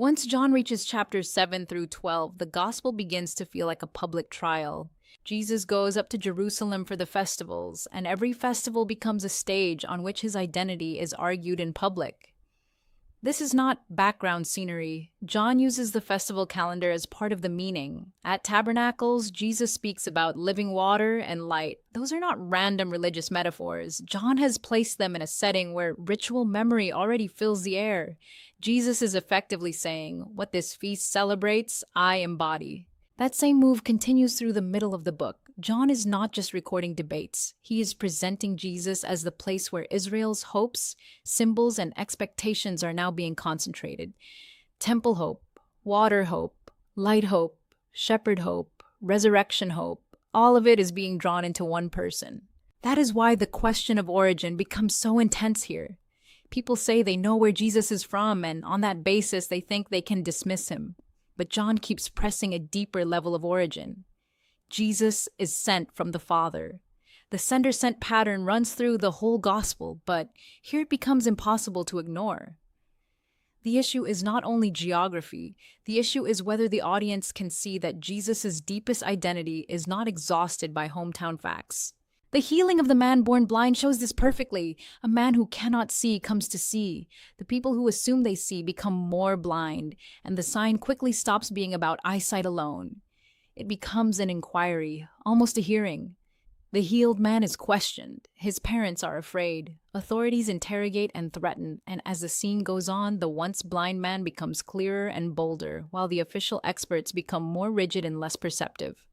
Once John reaches chapters 7 through 12, the gospel begins to feel like a public trial. Jesus goes up to Jerusalem for the festivals, and every festival becomes a stage on which his identity is argued in public. This is not background scenery. John uses the festival calendar as part of the meaning. At tabernacles, Jesus speaks about living water and light. Those are not random religious metaphors. John has placed them in a setting where ritual memory already fills the air. Jesus is effectively saying, "What this feast celebrates, I embody." That same move continues through the middle of the book. John is not just recording debates. He is presenting Jesus as the place where Israel's hopes, symbols, and expectations are now being concentrated. Temple hope, water hope, light hope, shepherd hope, resurrection hope, all of it is being drawn into one person. That is why the question of origin becomes so intense here. People say they know where Jesus is from, and on that basis they think they can dismiss him. But John keeps pressing a deeper level of origin. Jesus is sent from the Father. The sender-sent pattern runs through the whole gospel, but here it becomes impossible to ignore. The issue is not only geography. The issue is whether the audience can see that Jesus' deepest identity is not exhausted by hometown facts. The healing of the man born blind shows this perfectly. A man who cannot see comes to see. The people who assume they see become more blind, and the sign quickly stops being about eyesight alone. It becomes an inquiry, almost a hearing. The healed man is questioned. His parents are afraid. Authorities interrogate and threaten, and as the scene goes on, the once blind man becomes clearer and bolder, while the official experts become more rigid and less perceptive.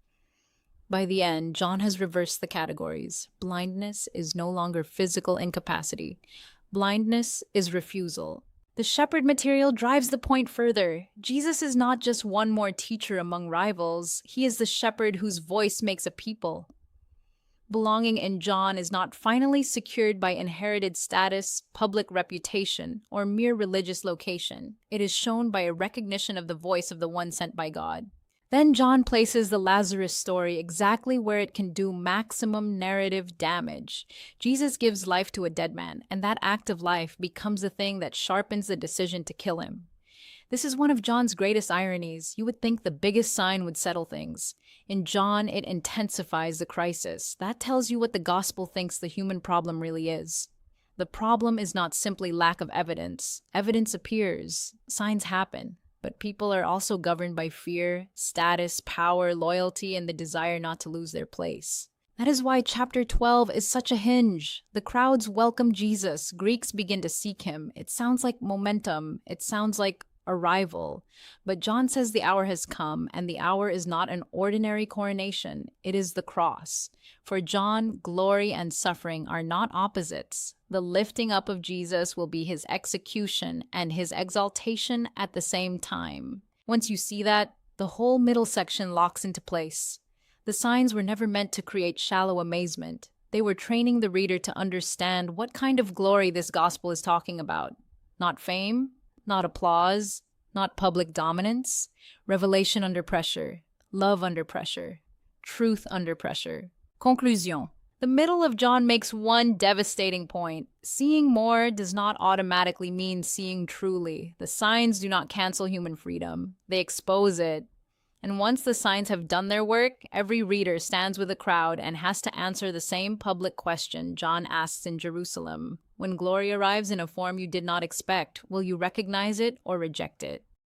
By the end, John has reversed the categories. Blindness is no longer physical incapacity. Blindness is refusal. The shepherd material drives the point further. Jesus is not just one more teacher among rivals. He is the shepherd whose voice makes a people. Belonging in John is not finally secured by inherited status, public reputation, or mere religious location. It is shown by a recognition of the voice of the one sent by God. Then John places the Lazarus story exactly where it can do maximum narrative damage. Jesus gives life to a dead man, and that act of life becomes the thing that sharpens the decision to kill him. This is one of John's greatest ironies. You would think the biggest sign would settle things. In John, it intensifies the crisis. That tells you what the gospel thinks the human problem really is. The problem is not simply lack of evidence. Evidence appears, signs happen. But people are also governed by fear, status, power, loyalty, and the desire not to lose their place. That is why chapter 12 is such a hinge. The crowds welcome Jesus. Greeks begin to seek him. It sounds like momentum. It sounds like arrival. But John says the hour has come, and the hour is not an ordinary coronation. It is the cross. For John, glory and suffering are not opposites. The lifting up of Jesus will be his execution and his exaltation at the same time. Once you see that, the whole middle section locks into place. The signs were never meant to create shallow amazement. They were training the reader to understand what kind of glory this gospel is talking about. Not fame, not applause, not public dominance. Revelation under pressure, love under pressure, truth under pressure. Conclusion. The middle of John makes one devastating point. Seeing more does not automatically mean seeing truly. The signs do not cancel human freedom. They expose it. And once the signs have done their work, every reader stands with a crowd and has to answer the same public question John asks in Jerusalem. When glory arrives in a form you did not expect, will you recognize it or reject it?